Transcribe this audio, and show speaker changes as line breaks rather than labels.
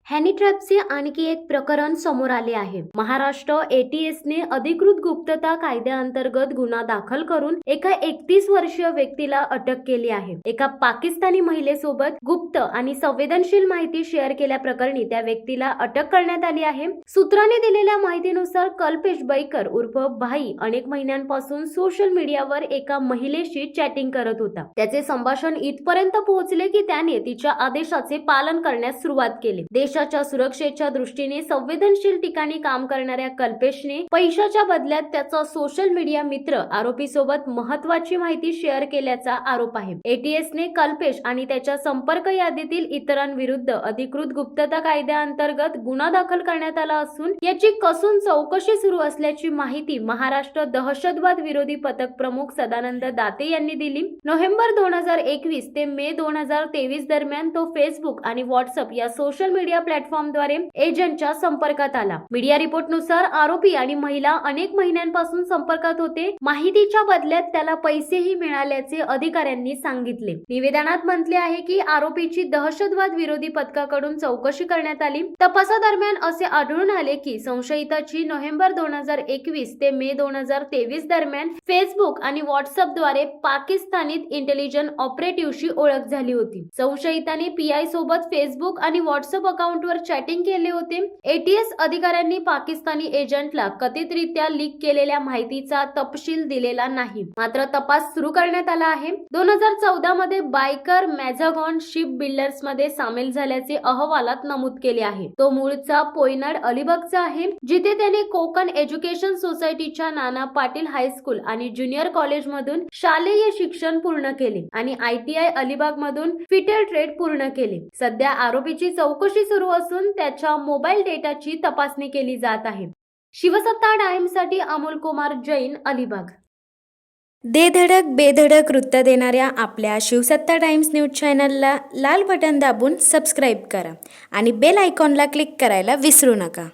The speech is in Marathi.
हनी ट्रॅपचे आणखी एक प्रकरण समोर आले आहे। महाराष्ट्र एटीएसने अधिकृत गुप्तता कायद्याअंतर्गत गुन्हा दाखल करून एका 31 वर्षीय व्यक्तीला अटक केली आहे। एका पाकिस्तानी महिलेसोबत गुप्त आणि संवेदनशील माहिती शेअर केल्याप्रकरणी त्या व्यक्तीला अटक करण्यात आली आहे। सूत्रांनी दिलेल्या माहितीनुसार कल्पेश बैकर उर्फ भाई अनेक महिन्यांपासून सोशल मीडियावर एका महिलेशी चॅटिंग करत होता। त्याचे संभाषण इथपर्यंत पोहोचले की त्याने तिच्या आदेशाचे पालन करण्यास सुरुवात केली। देशाच्या सुरक्षेच्या दृष्टीने संवेदनशील ठिकाणी काम करणाऱ्या कल्पेशने पैशाच्या बदल्यात त्याचा सोशल मीडिया मित्र आरोपी सोबत महत्त्वाची माहिती शेअर केल्याचा आरोप आहे। एटीएसने कल्पेश आणि त्याच्या संपर्क यादीतील इतरांविरुद्ध अधिकृत गुप्तता कायद्याअंतर्गत गुन्हा दाखल करण्यात आला असून याची कसून चौकशी सुरू असल्याची माहिती महाराष्ट्र दहशतवाद विरोधी पथक प्रमुख सदानंद दाते यांनी दिली। नोव्हेंबर 2021 ते मे 2023 दरम्यान तो फेसबुक आणि व्हॉट्सअप या सोशल मीडिया प्लॅटफॉर्मद्वारे एजंटच्या संपर्कात आला। मीडिया रिपोर्टनुसार आरोपी आणि महिला अनेक महिन्यांपासून संपर्कात होते। माहितीच्या बदल्यात त्याला पैसेही मिळाल्याचे अधिकाऱ्यांनी सांगितले। निवेदनात म्हटले आहे की आरोपीची दहशतवाद विरोधी पथकाकडून चौकशी करण्यात आली। तपासादरम्यान असे आढळून आले की संशयिताची नोव्हेंबर 2021 ते मे 2023 दरम्यान फेसबुक आणि व्हॉट्सअपद्वारे पाकिस्तानीत इंटेलिजन्स ऑपरेटिव्हशी ओळख झाली होती। संशयिताने पीआय सोबत फेसबुक आणि व्हॉट्सअप अकाउंटवर चॅटिंग केले होते। एटीएस अधिकाऱ्यांनी पाकिस्तानी एजंटला कथितरित्या लीक केलेल्या माहितीचा तपशील दिलेला नाही, मात्र तपास सुरू करण्यात आला आहे। 2014 मध्ये बायकर मॅझागॉन शिप बिल्डर्स मध्ये सामील झाल्याचे अहवालात नमूद केले आहे। तो मूळचा पोयनाड अलिबागचा आहे, जिथे त्याने कोकण एज्युकेशन सोसायटीच्या नाना पाटील हायस्कूल आणि ज्युनियर कॉलेज मधून शालेय शिक्षण पूर्ण केले आणि ITI अलिबाग मधून फिटर ट्रेड पूर्ण केले। सध्या आरोपीची चौकशी सुरू असून त्याच्या मोबाईल डेटाची तपासणी केली जात आहे। शिवसत्ता टाइम्ससाठी अमोल कुमार जैन, अलिबाग।
दे धडक बेधडक वृत्त देणाऱ्या आपल्या शिवसत्ता टाइम्स न्यूज चॅनलला लाल बटन दाबून सबस्क्राईब करा आणि बेल आयकॉनला क्लिक करायला विसरू नका।